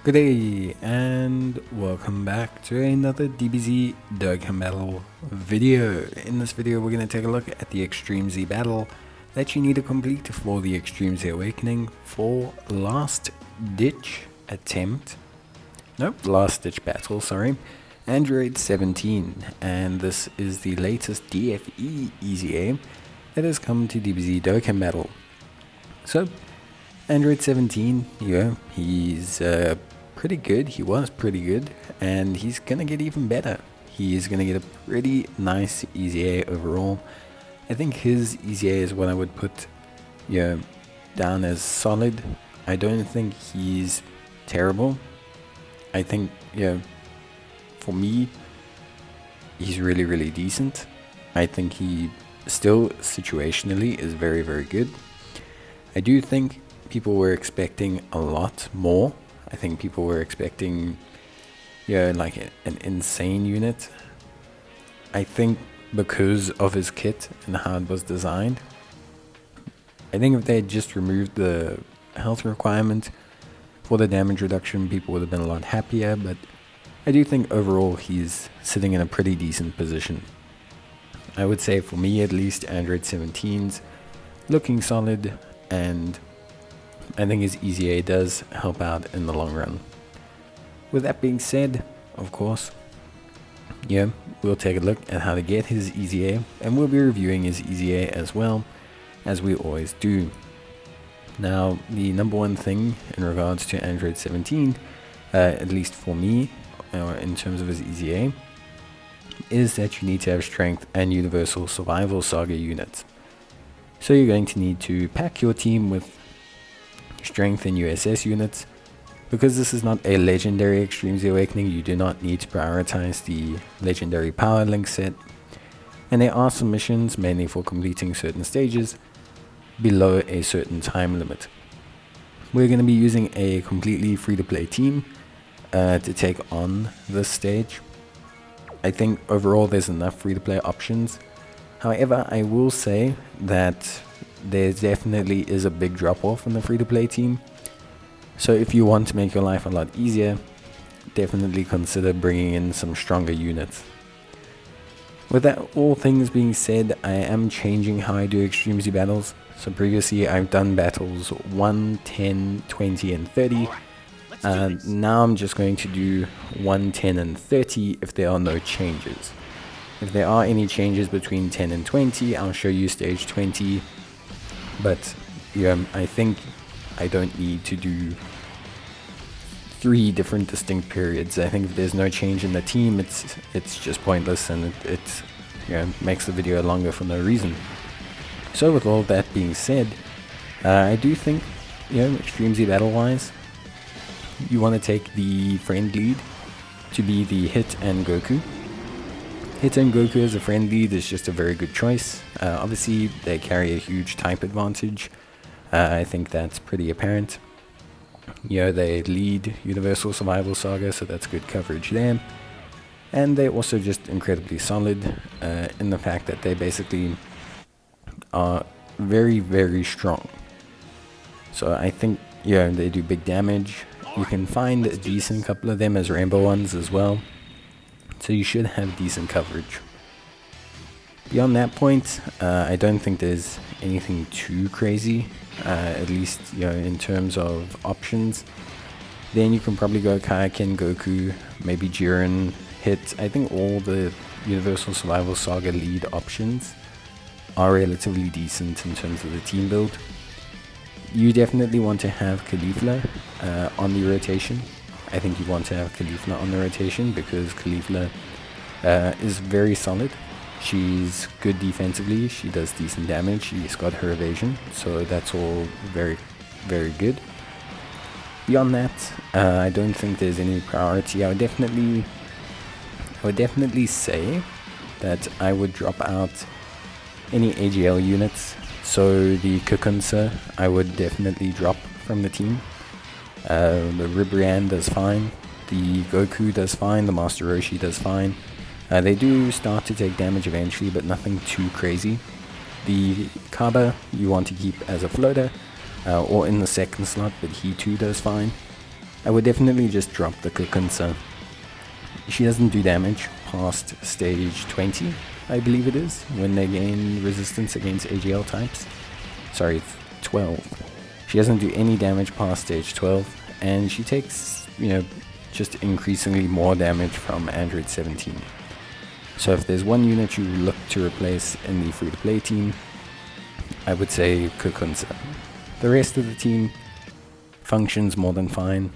Good day and welcome back to another Dbz Dokkan battle video. In this video we're going to take a look at the Extreme Z battle that you need to complete for the Extreme Z Awakening for last ditch battle, Android 17, and this is the latest DFE EZA that has come to Dbz Dokkan battle. So Android 17, he's pretty good. He was pretty good, and he's gonna get even better. He's gonna get a pretty nice EZA overall. I think his EZA is what I would put, down as solid. I don't think he's terrible. I think, for me, he's really, really decent. I think he still situationally is very, very good. I do think people were expecting a lot more. I think people were expecting, like an insane unit. I think because of his kit and how it was designed. I think if they had just removed the health requirement for the damage reduction, people would have been a lot happier, but I do think overall he's sitting in a pretty decent position. I would say for me at least, Android 17's looking solid, and I think his EZA does help out in the long run. With that being said, of course, we'll take a look at how to get his EZA, and we'll be reviewing his EZA as well, as we always do. Now, the number one thing in regards to Android 17, at least for me, in terms of his EZA, is that you need to have Strength and Universal Survival Saga units. So you're going to need to pack your team with Strength and USS units. Because this is not a legendary Extreme Z Awakening, you do not need to prioritize the legendary power link set, and there are some missions, mainly for completing certain stages, below a certain time limit. We're going to be using a completely free-to-play team to take on this stage. I think overall there's enough free-to-play options. However, I will say that there definitely is a big drop-off in the free-to-play team. So if you want to make your life a lot easier, definitely consider bringing in some stronger units. With that all things being said, I am changing how I do Extreme Z battles. So previously I've done battles 1, 10, 20 and 30. Now I'm just going to do 1, 10 and 30 if there are no changes. If there are any changes between 10 and 20, I'll show you stage 20. But I think I don't need to do 3 different distinct periods. I think if there's no change in the team, it's just pointless, and it makes the video longer for no reason. So with all that being said, I do think Extreme Z battle wise, you want to take the friend lead to be the Hit and Goku. Hit and Goku as a friend lead is just a very good choice. Obviously, they carry a huge type advantage. I think that's pretty apparent. They lead Universal Survival Saga, so that's good coverage there. And they're also just incredibly solid in the fact that they basically are very, very strong. So I think, they do big damage. You can find a decent couple of them as rainbow ones as well. So you should have decent coverage. Beyond that point, I don't think there's anything too crazy, at least in terms of options. Then you can probably go Kaioken, Goku, maybe Jiren, Hit. I think all the Universal Survival Saga lead options are relatively decent in terms of the team build. You definitely want to have Caulifla on the rotation. I think you want to have Caulifla on the rotation because Caulifla is very solid. She's good defensively, she does decent damage, she's got her evasion, so that's all very, very good. Beyond that, I don't think there's any priority. I would definitely say that I would drop out any AGL units. So the Kukunsa, I would definitely drop from the team. The Ribrianne does fine, the Goku does fine, the Master Roshi does fine. They do start to take damage eventually, but nothing too crazy. The Kaba you want to keep as a floater, or in the second slot, but he too does fine. I would definitely just drop the Kukunsa. She doesn't do damage past stage 20, I believe it is, when they gain resistance against AGL types. Sorry, 12. She doesn't do any damage past stage 12, and she takes, just increasingly more damage from Android 17. So if there's one unit you look to replace in the free-to-play team, I would say Kukunsa. The rest of the team functions more than fine.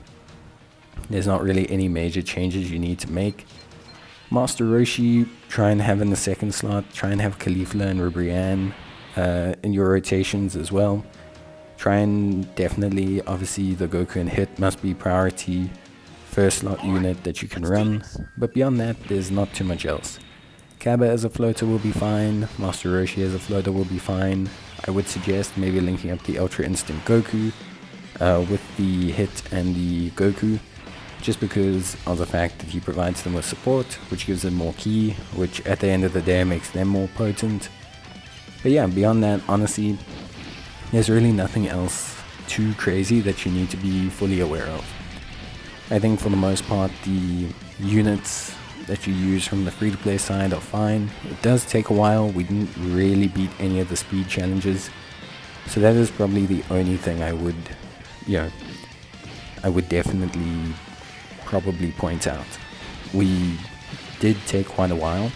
There's not really any major changes you need to make. Master Roshi, try and have in the second slot. Try and have Caulifla and Rubrianne in your rotations as well. Try and definitely, obviously, the Goku and Hit must be priority first slot unit that you can run. But beyond that, there's not too much else. Kaba as a floater will be fine. Master Roshi as a floater will be fine. I would suggest maybe linking up the Ultra Instinct Goku with the Hit and the Goku, just because of the fact that he provides them with support, which gives them more ki, which at the end of the day makes them more potent. But yeah, beyond that, honestly, there's really nothing else too crazy that you need to be fully aware of. I think for the most part, the units that you use from the free-to-play side are fine. It does take a while. We didn't really beat any of the speed challenges, so that is probably the only thing I would definitely probably point out. We did take quite a while.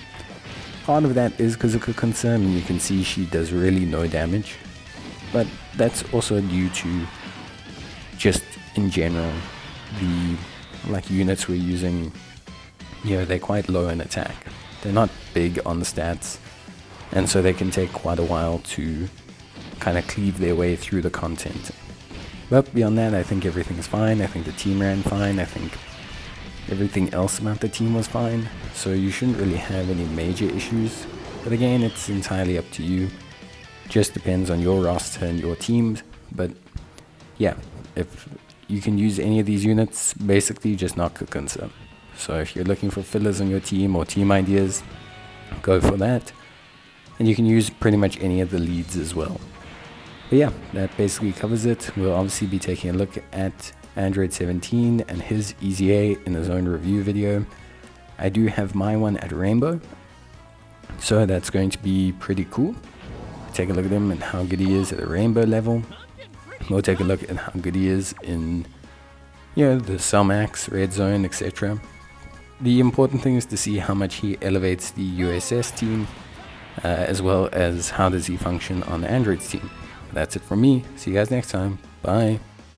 Part of that is because of Kukunsa. I mean, you can see she does really no damage, but that's also due to just in general the units we're using. They're quite low in attack. They're not big on the stats, and so they can take quite a while to kind of cleave their way through the content. But beyond that, I think everything's fine. I think the team ran fine. I think everything else about the team was fine. So you shouldn't really have any major issues. But again, it's entirely up to you. Just depends on your roster and your teams. But yeah, if you can use any of these units, basically just not Kukunsa. So if you're looking for fillers on your team or team ideas, go for that. And you can use pretty much any of the leads as well. But yeah, that basically covers it. We'll obviously be taking a look at Android 17 and his EZA in his own review video. I do have my one at Rainbow, so that's going to be pretty cool. Take a look at him and how good he is at a Rainbow level. We'll take a look at how good he is in the Cellmax, Red Zone, etc. The important thing is to see how much he elevates the USS team, as well as how does he function on Android's team. That's it from me. See you guys next time. Bye.